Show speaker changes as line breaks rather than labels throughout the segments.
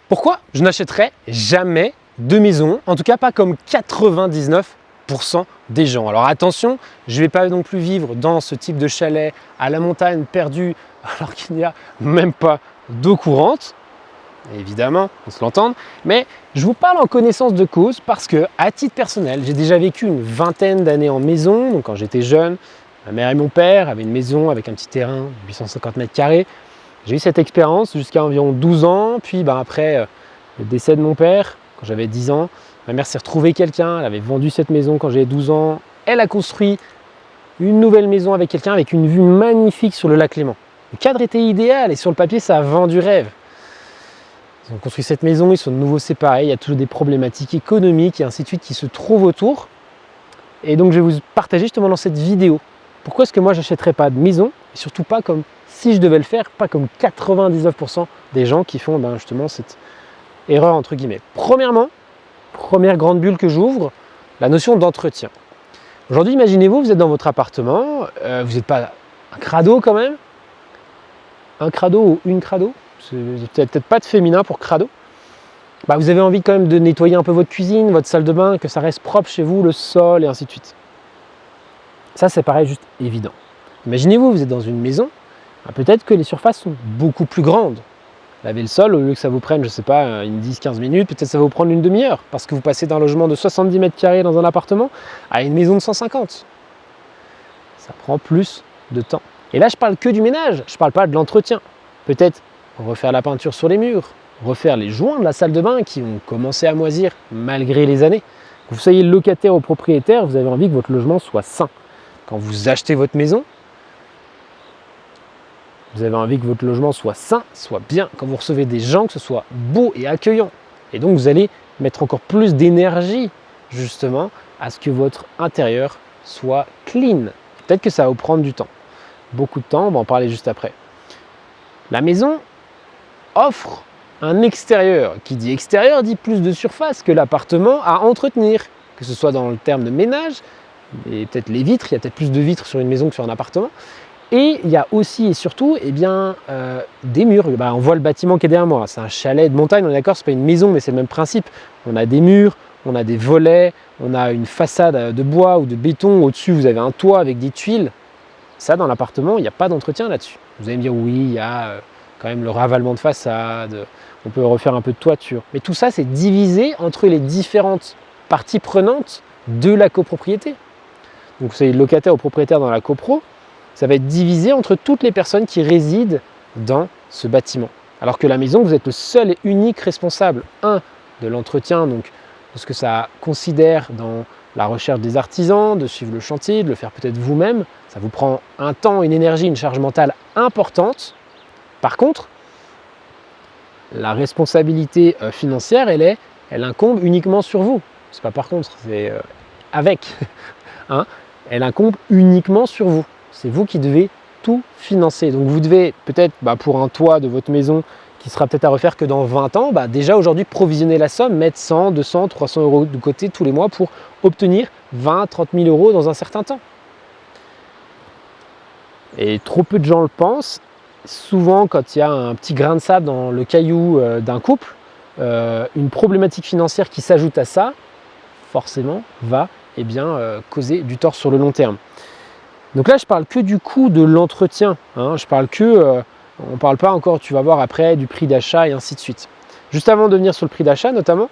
Pourquoi je n'achèterai jamais de maison, en tout cas pas comme 99% des gens. Alors attention, je ne vais pas non plus vivre dans ce type de chalet à la montagne perdu alors qu'il n'y a même pas d'eau courante. Évidemment, on se l'entende, mais je vous parle en connaissance de cause parce que, à titre personnel, j'ai déjà vécu une vingtaine d'années en maison. Donc quand j'étais jeune, ma mère et mon père avaient une maison avec un petit terrain de 850 mètres carrés. J'ai eu cette expérience jusqu'à environ 12 ans, puis après le décès de mon père, quand j'avais 10 ans, ma mère s'est retrouvée quelqu'un, elle avait vendu cette maison quand j'avais 12 ans, elle a construit une nouvelle maison avec quelqu'un avec une vue magnifique sur le lac Léman. Le cadre était idéal et sur le papier ça a vendu rêve. Ils ont construit cette maison, ils sont de nouveau séparés, il y a toujours des problématiques économiques et ainsi de suite qui se trouvent autour. Et donc je vais vous partager justement dans cette vidéo pourquoi est-ce que moi j'achèterais pas de maison, et surtout pas comme si je devais le faire, pas comme 99% des gens qui font justement cette erreur entre guillemets. Premièrement, première grande bulle que j'ouvre, la notion d'entretien. Aujourd'hui, imaginez-vous, vous êtes dans votre appartement, vous n'êtes pas un crado quand même, un crado ou une crado, peut-être pas de féminin pour crado. Vous avez envie quand même de nettoyer un peu votre cuisine, votre salle de bain, que ça reste propre chez vous, le sol et ainsi de suite. Ça, c'est pareil, juste évident. Imaginez-vous, vous êtes dans une maison, peut-être que les surfaces sont beaucoup plus grandes. Laver le sol, au lieu que ça vous prenne, je sais pas, une 10-15 minutes, peut-être ça va vous prendre une demi-heure, parce que vous passez d'un logement de 70 mètres carrés dans un appartement à une maison de 150. Ça prend plus de temps. Et là, je parle que du ménage, je parle pas de l'entretien. Peut-être refaire la peinture sur les murs, refaire les joints de la salle de bain qui ont commencé à moisir malgré les années. Que vous soyez locataire ou propriétaire, vous avez envie que votre logement soit sain. Quand vous achetez votre maison, vous avez envie que votre logement soit sain, soit bien. Quand vous recevez des gens, que ce soit beau et accueillant. Et donc, vous allez mettre encore plus d'énergie, justement, à ce que votre intérieur soit clean. Peut-être que ça va vous prendre du temps. Beaucoup de temps, on va en parler juste après. La maison offre un extérieur. Qui dit extérieur dit plus de surface que l'appartement à entretenir. Que ce soit dans le terme de ménage, et peut-être les vitres, il y a peut-être plus de vitres sur une maison que sur un appartement. Et il y a aussi et surtout des murs. On voit le bâtiment qui est derrière moi. C'est un chalet de montagne, on est d'accord, ce n'est pas une maison, mais c'est le même principe. On a des murs, on a des volets, on a une façade de bois ou de béton. Au-dessus, vous avez un toit avec des tuiles. Ça, dans l'appartement, il n'y a pas d'entretien là-dessus. Vous allez me dire, oui, il y a quand même le ravalement de façade, on peut refaire un peu de toiture. Mais tout ça, c'est divisé entre les différentes parties prenantes de la copropriété. Donc, vous soyez locataire ou propriétaire dans la copro, ça va être divisé entre toutes les personnes qui résident dans ce bâtiment. Alors que la maison, vous êtes le seul et unique responsable, de l'entretien, donc de ce que ça considère dans la recherche des artisans, de suivre le chantier, de le faire peut-être vous-même. Ça vous prend un temps, une énergie, une charge mentale importante. Par contre, la responsabilité financière, elle incombe uniquement sur vous. C'est pas par contre, c'est avec. Elle incombe uniquement sur vous. C'est vous qui devez tout financer. Donc vous devez peut-être, pour un toit de votre maison qui sera peut-être à refaire que dans 20 ans, déjà aujourd'hui provisionner la somme, mettre 100, 200, 300 euros de côté tous les mois pour obtenir 20, 30 000 euros dans un certain temps. Et trop peu de gens le pensent. Souvent, quand il y a un petit grain de sable dans le caillou d'un couple, une problématique financière qui s'ajoute à ça, forcément, va causer du tort sur le long terme. Donc là, je parle que du coût de l'entretien. Je parle on ne parle pas encore, tu vas voir après, du prix d'achat et ainsi de suite. Juste avant de venir sur le prix d'achat notamment,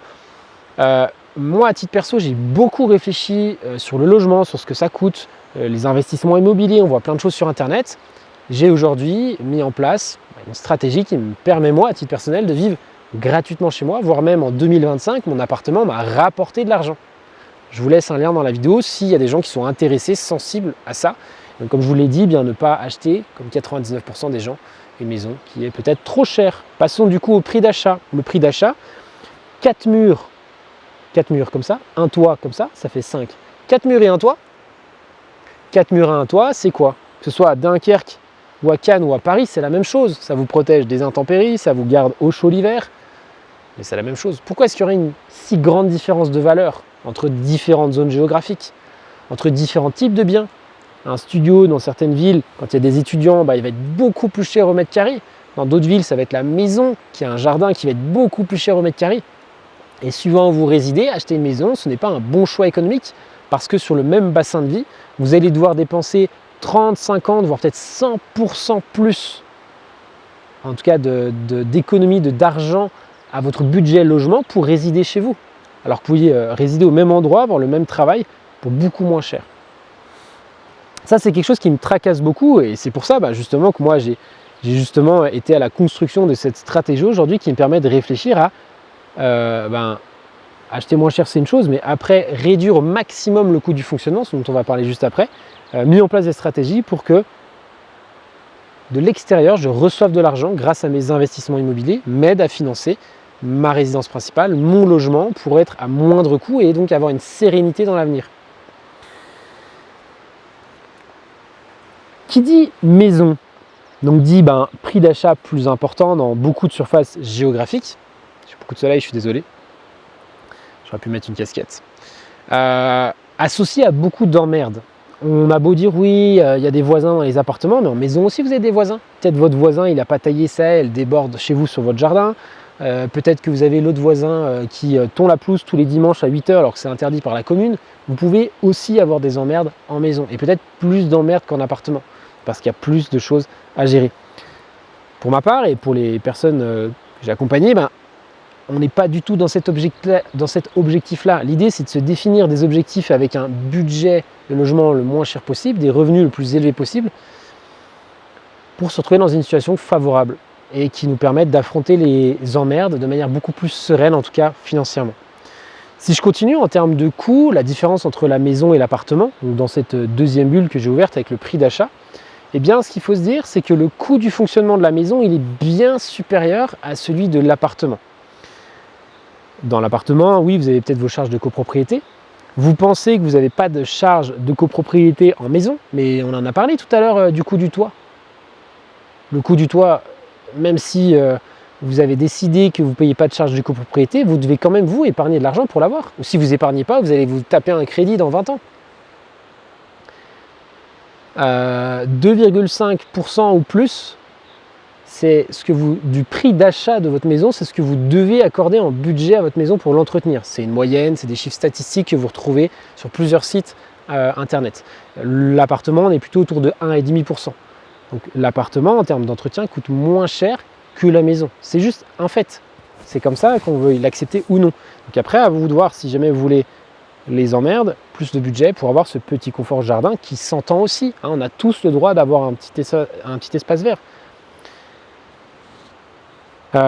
moi à titre perso, j'ai beaucoup réfléchi sur le logement, sur ce que ça coûte, les investissements immobiliers, on voit plein de choses sur Internet. J'ai aujourd'hui mis en place une stratégie qui me permet moi à titre personnel de vivre gratuitement chez moi, voire même en 2025, mon appartement m'a rapporté de l'argent. Je vous laisse un lien dans la vidéo s'il y a des gens qui sont intéressés, sensibles à ça. Donc, comme je vous l'ai dit, ne pas acheter, comme 99% des gens, une maison qui est peut-être trop chère. Passons du coup au prix d'achat. Le prix d'achat, 4 murs comme ça, un toit comme ça fait 5. 4 murs et un toit. 4 murs et un toit, c'est quoi? Que ce soit à Dunkerque ou à Cannes ou à Paris, c'est la même chose. Ça vous protège des intempéries, ça vous garde au chaud l'hiver. Mais c'est la même chose. Pourquoi est-ce qu'il y aurait une si grande différence de valeur entre différentes zones géographiques, entre différents types de biens? Un studio dans certaines villes, quand il y a des étudiants, il va être beaucoup plus cher au mètre carré. Dans d'autres villes, ça va être la maison qui a un jardin qui va être beaucoup plus cher au mètre carré. Et suivant où vous résidez, acheter une maison, ce n'est pas un bon choix économique parce que sur le même bassin de vie, vous allez devoir dépenser 30, 50, voire peut-être 100% plus, en tout cas d'économie d'argent à votre budget logement pour résider chez vous. Alors que vous pouviez résider au même endroit, avoir le même travail pour beaucoup moins cher. Ça, c'est quelque chose qui me tracasse beaucoup et c'est pour ça justement que moi, j'ai justement été à la construction de cette stratégie aujourd'hui qui me permet de réfléchir à acheter moins cher, c'est une chose, mais après réduire au maximum le coût du fonctionnement, ce dont on va parler juste après, mis en place des stratégies pour que de l'extérieur, je reçoive de l'argent grâce à mes investissements immobiliers, m'aide à financer ma résidence principale, mon logement, pour être à moindre coût et donc avoir une sérénité dans l'avenir. Qui dit maison, donc dit prix d'achat plus important dans beaucoup de surfaces géographiques. J'ai beaucoup de soleil, je suis désolé. J'aurais pu mettre une casquette. Associé à beaucoup d'emmerdes. On a beau dire oui, il y a des voisins dans les appartements, mais en maison aussi vous avez des voisins. Peut-être votre voisin, il n'a pas taillé ça, elle déborde chez vous sur votre jardin. Peut-être que vous avez l'autre voisin qui tond la pelouse tous les dimanches à 8 h alors que c'est interdit par la commune. Vous pouvez aussi avoir des emmerdes en maison et peut-être plus d'emmerdes qu'en appartement parce qu'il y a plus de choses à gérer. Pour ma part et pour les personnes que j'ai accompagnées, on n'est pas du tout dans cet objectif-là. L'idée, c'est de se définir des objectifs avec un budget de logement le moins cher possible, des revenus le plus élevés possible, pour se retrouver dans une situation favorable et qui nous permette d'affronter les emmerdes de manière beaucoup plus sereine, en tout cas financièrement. Si je continue en termes de coûts, la différence entre la maison et l'appartement, dans cette deuxième bulle que j'ai ouverte avec le prix d'achat, eh bien, ce qu'il faut se dire, c'est que le coût du fonctionnement de la maison, il est bien supérieur à celui de l'appartement. Dans l'appartement, oui, vous avez peut-être vos charges de copropriété. Vous pensez que vous n'avez pas de charges de copropriété en maison, mais on en a parlé tout à l'heure du coût du toit. Le coût du toit, même si vous avez décidé que vous ne payez pas de charges de copropriété, vous devez quand même vous épargner de l'argent pour l'avoir. Ou si vous n'épargnez pas, vous allez vous taper un crédit dans 20 ans. 2,5% ou plus, c'est ce que du prix d'achat de votre maison, c'est ce que vous devez accorder en budget à votre maison pour l'entretenir. C'est une moyenne, c'est des chiffres statistiques que vous retrouvez sur plusieurs sites internet. L'appartement, on est plutôt autour de 1,5%. Donc l'appartement, en termes d'entretien, coûte moins cher que la maison. C'est juste un fait. C'est comme ça qu'on veut l'accepter ou non. Donc après, à vous de voir si jamais vous voulez les emmerdes, plus de budget pour avoir ce petit confort jardin qui s'entend aussi. On a tous le droit d'avoir un petit espace vert.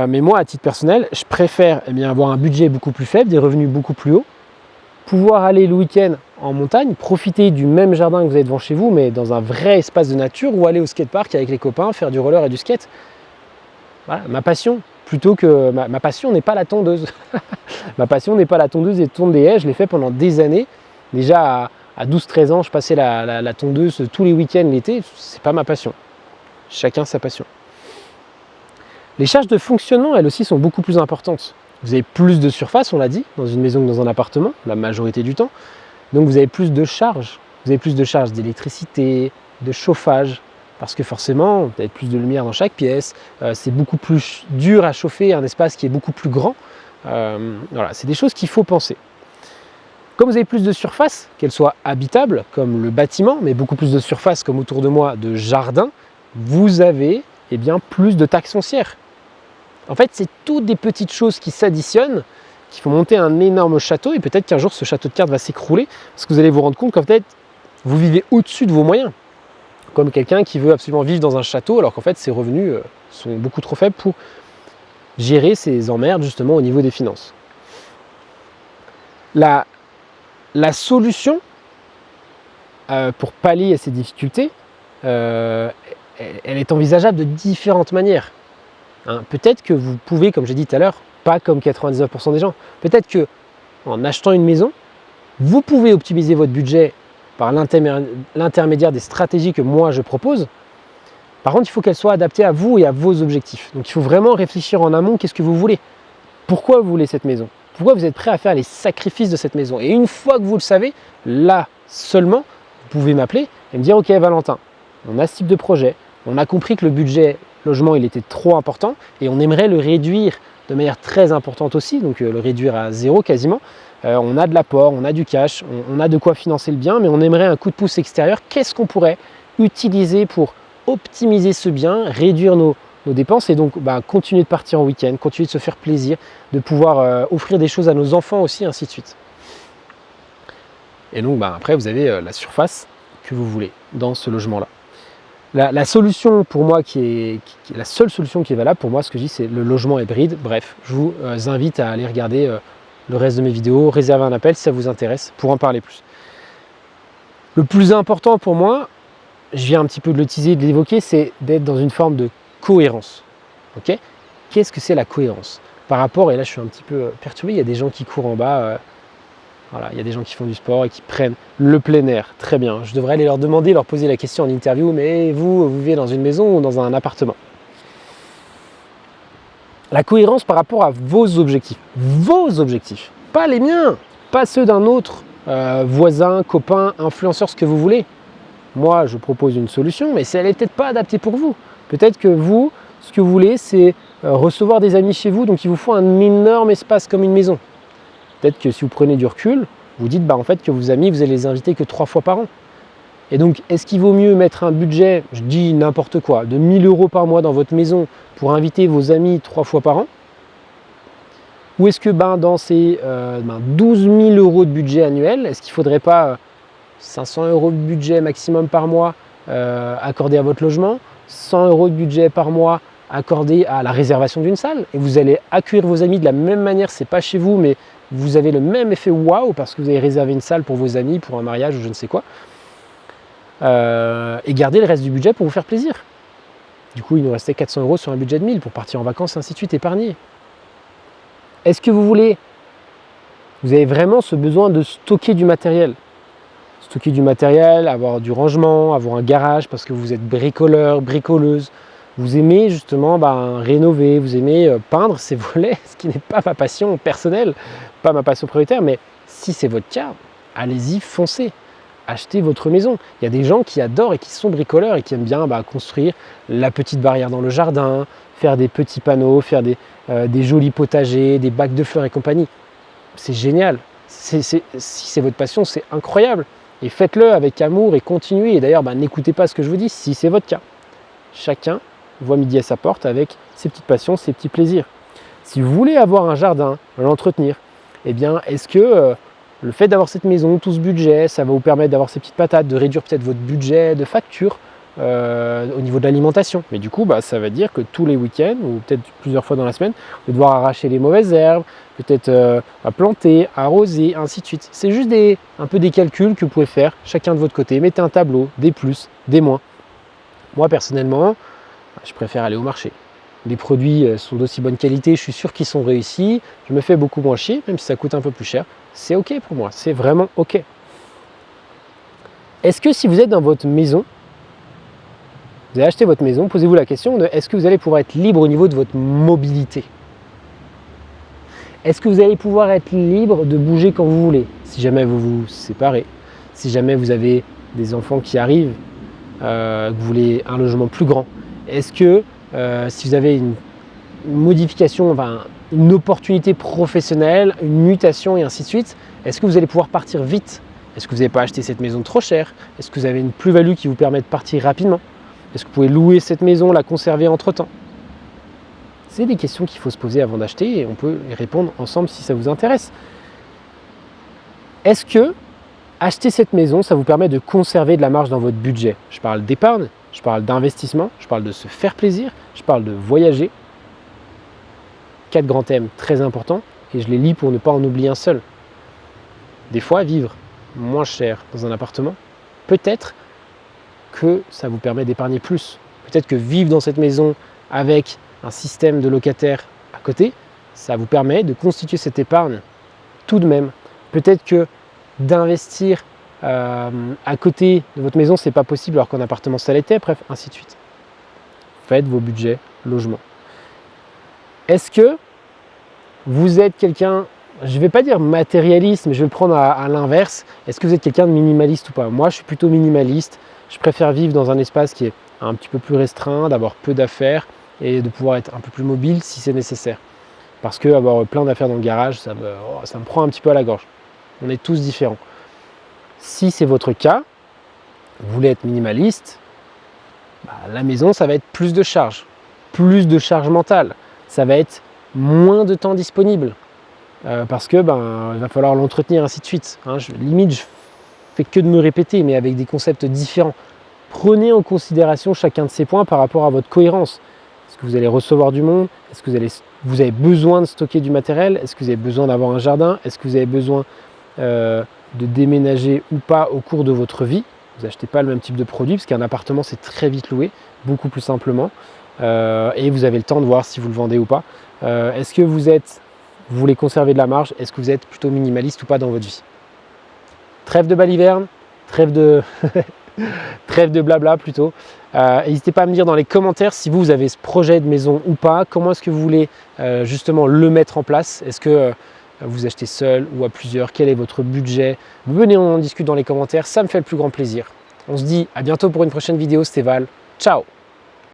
Mais moi, à titre personnel, je préfère avoir un budget beaucoup plus faible, des revenus beaucoup plus hauts, pouvoir aller le week-end en montagne, profiter du même jardin que vous avez devant chez vous, mais dans un vrai espace de nature, ou aller au skatepark avec les copains, faire du roller et du skate. Voilà, ma passion. Plutôt que ma passion n'est pas la tondeuse. Ma passion n'est pas la tondeuse et tondre des haies. Je l'ai fait pendant des années. Déjà à 12-13 ans, je passais la tondeuse tous les week-ends l'été. C'est pas ma passion. Chacun sa passion. Les charges de fonctionnement, elles aussi, sont beaucoup plus importantes. Vous avez plus de surface, on l'a dit, dans une maison que dans un appartement, la majorité du temps. Donc vous avez plus de charges. Vous avez plus de charges d'électricité, de chauffage, parce que forcément, vous avez plus de lumière dans chaque pièce. C'est beaucoup plus dur à chauffer un espace qui est beaucoup plus grand. Voilà, c'est des choses qu'il faut penser. Comme vous avez plus de surface, qu'elle soit habitable, comme le bâtiment, mais beaucoup plus de surface, comme autour de moi, de jardin, vous avez plus de taxes foncières. En fait, c'est toutes des petites choses qui s'additionnent, qui font monter un énorme château, et peut-être qu'un jour, ce château de cartes va s'écrouler, parce que vous allez vous rendre compte qu'en fait, vous vivez au-dessus de vos moyens. Comme quelqu'un qui veut absolument vivre dans un château, alors qu'en fait, ses revenus sont beaucoup trop faibles pour gérer ses emmerdes, justement, au niveau des finances. La solution pour pallier à ces difficultés, elle est envisageable de différentes manières. Peut-être que vous pouvez, comme j'ai dit tout à l'heure, pas comme 99% des gens. Peut-être que en achetant une maison, vous pouvez optimiser votre budget par l'intermédiaire des stratégies que moi je propose. Par contre, il faut qu'elles soient adaptées à vous et à vos objectifs. Donc il faut vraiment réfléchir en amont, qu'est-ce que vous voulez? Pourquoi vous voulez cette maison? Pourquoi vous êtes prêt à faire les sacrifices de cette maison? Et une fois que vous le savez, là seulement, vous pouvez m'appeler et me dire « Ok Valentin, on a ce type de projet, on a compris que le budget logement il était trop important et on aimerait le réduire de manière très importante aussi, donc le réduire à zéro quasiment. On a de l'apport, on a du cash, on a de quoi financer le bien, mais on aimerait un coup de pouce extérieur. Qu'est-ce qu'on pourrait utiliser pour optimiser ce bien, réduire nos dépenses et donc continuer de partir en week-end, continuer de se faire plaisir, de pouvoir offrir des choses à nos enfants aussi, ainsi de suite. Et donc après, vous avez la surface que vous voulez dans ce logement-là. La solution pour moi, la seule solution qui est valable pour moi, ce que je dis, c'est le logement hybride. Bref, je vous invite à aller regarder le reste de mes vidéos, réserver un appel si ça vous intéresse pour en parler plus. Le plus important pour moi, je viens un petit peu de le teaser, de l'évoquer, c'est d'être dans une forme de cohérence. Ok ? Qu'est-ce que c'est la cohérence ? Par rapport, et là je suis un petit peu perturbé, il y a des gens qui courent en bas, voilà, il y a des gens qui font du sport et qui prennent le plein air. Très bien, je devrais aller leur demander, leur poser la question en interview, mais vous vivez dans une maison ou dans un appartement ? La cohérence par rapport à vos objectifs, pas les miens, pas ceux d'un autre voisin, copain, influenceur, ce que vous voulez. Moi, je propose une solution, mais elle n'est peut-être pas adaptée pour vous. Peut-être que vous, ce que vous voulez, c'est recevoir des amis chez vous, donc il vous faut un énorme espace comme une maison. Peut-être que si vous prenez du recul, vous dites en fait que vos amis, vous allez les inviter que 3 fois par an. Et donc, est-ce qu'il vaut mieux mettre un budget, je dis n'importe quoi, de 1 000 € par mois dans votre maison pour inviter vos amis 3 fois par an ? Ou est-ce que dans ces 12 000 € de budget annuel, est-ce qu'il ne faudrait pas 500 € de budget maximum par mois accordé à votre logement, 100 € de budget par mois accordé à la réservation d'une salle, et vous allez accueillir vos amis de la même manière, c'est pas chez vous, mais vous avez le même effet waouh parce que vous avez réservé une salle pour vos amis, pour un mariage ou je ne sais quoi, et garder le reste du budget pour vous faire plaisir. Du coup, il nous restait 400 € sur un budget de 1000 pour partir en vacances, ainsi de suite, épargner. Est-ce que vous avez vraiment ce besoin de stocker du matériel ? Stocker du matériel, avoir du rangement, avoir un garage parce que vous êtes bricoleur, bricoleuse. Vous aimez justement rénover, vous aimez peindre ces volets, ce qui n'est pas ma passion personnelle, pas ma passion prioritaire, mais si c'est votre cas, allez-y, foncez. Achetez votre maison. Il y a des gens qui adorent et qui sont bricoleurs et qui aiment bien construire la petite barrière dans le jardin, faire des petits panneaux, faire des jolis potagers, des bacs de fleurs et compagnie. C'est génial. Si c'est votre passion, c'est incroyable. Et faites-le avec amour et continuez. Et d'ailleurs, n'écoutez pas ce que je vous dis si c'est votre cas. Chacun voit midi à sa porte avec ses petites passions, ses petits plaisirs. Si vous voulez avoir un jardin, l'entretenir, est-ce que le fait d'avoir cette maison, tout ce budget, ça va vous permettre d'avoir ces petites patates, de réduire peut-être votre budget de facture au niveau de l'alimentation. Mais du coup, ça va dire que tous les week-ends, ou peut-être plusieurs fois dans la semaine, vous allez devoir arracher les mauvaises herbes, peut-être à planter, arroser, ainsi de suite. C'est juste un peu des calculs que vous pouvez faire chacun de votre côté. Mettez un tableau, des plus, des moins. Moi, personnellement, je préfère aller au marché. Les produits sont d'aussi bonne qualité, je suis sûr qu'ils sont réussis. Je me fais beaucoup moins chier, même si ça coûte un peu plus cher. C'est OK pour moi, c'est vraiment OK. Est-ce que si vous êtes dans votre maison, vous avez acheté votre maison, posez-vous la question de est-ce que vous allez pouvoir être libre au niveau de votre mobilité ? Est-ce que vous allez pouvoir être libre de bouger quand vous voulez ? Si jamais vous vous séparez, si jamais vous avez des enfants qui arrivent, que vous voulez un logement plus grand. Est-ce que si vous avez une modification, une opportunité professionnelle, une mutation et ainsi de suite, est-ce que vous allez pouvoir partir vite ? Est-ce que vous n'avez pas acheté cette maison trop chère ? Est-ce que vous avez une plus-value qui vous permet de partir rapidement ? Est-ce que vous pouvez louer cette maison, la conserver entre-temps ? C'est des questions qu'il faut se poser avant d'acheter et on peut y répondre ensemble si ça vous intéresse. Est-ce que acheter cette maison, ça vous permet de conserver de la marge dans votre budget ? Je parle d'épargne, je parle d'investissement, je parle de se faire plaisir, je parle de voyager. 4 grands thèmes très importants et je les lis pour ne pas en oublier un seul. Des fois, vivre moins cher dans un appartement, peut-être que ça vous permet d'épargner plus. Peut-être que vivre dans cette maison avec un système de locataires à côté, ça vous permet de constituer cette épargne tout de même. Peut-être que d'investir à côté de votre maison, c'est pas possible alors qu'en appartement ça l'était, bref, ainsi de suite. Faites vos budgets logement. Est-ce que vous êtes quelqu'un, je ne vais pas dire matérialiste, mais je vais le prendre à l'inverse. Est-ce que vous êtes quelqu'un de minimaliste ou pas ? Moi, je suis plutôt minimaliste. Je préfère vivre dans un espace qui est un petit peu plus restreint, d'avoir peu d'affaires, et de pouvoir être un peu plus mobile si c'est nécessaire. Parce que avoir plein d'affaires dans le garage, ça me prend un petit peu à la gorge. On est tous différents. Si c'est votre cas, vous voulez être minimaliste, la maison, ça va être plus de charge mentale. Ça va être moins de temps disponible parce que il va falloir l'entretenir, ainsi de suite. Limite, je fais que de me répéter, mais avec des concepts différents. Prenez en considération chacun de ces points par rapport à votre cohérence. Est-ce que vous allez recevoir du monde? Est-ce que vous avez besoin de stocker du matériel? Est-ce que vous avez besoin d'avoir un jardin? Est-ce que vous avez besoin de déménager ou pas au cours de votre vie? Vous n'achetez pas le même type de produit, parce qu'un appartement, c'est très vite loué, beaucoup plus simplement. Et vous avez le temps de voir si vous le vendez ou pas. Est-ce que vous voulez conserver de la marge? Est-ce que vous êtes plutôt minimaliste ou pas dans votre vie? Trêve de baliverne, trêve de blabla plutôt. N'hésitez pas à me dire dans les commentaires si vous avez ce projet de maison ou pas. Comment est-ce que vous voulez justement le mettre en place? Est-ce que vous achetez seul ou à plusieurs? Quel est votre budget? Venez, on en discute dans les commentaires, ça me fait le plus grand plaisir. On se dit à bientôt pour une prochaine vidéo. C'était Val, ciao!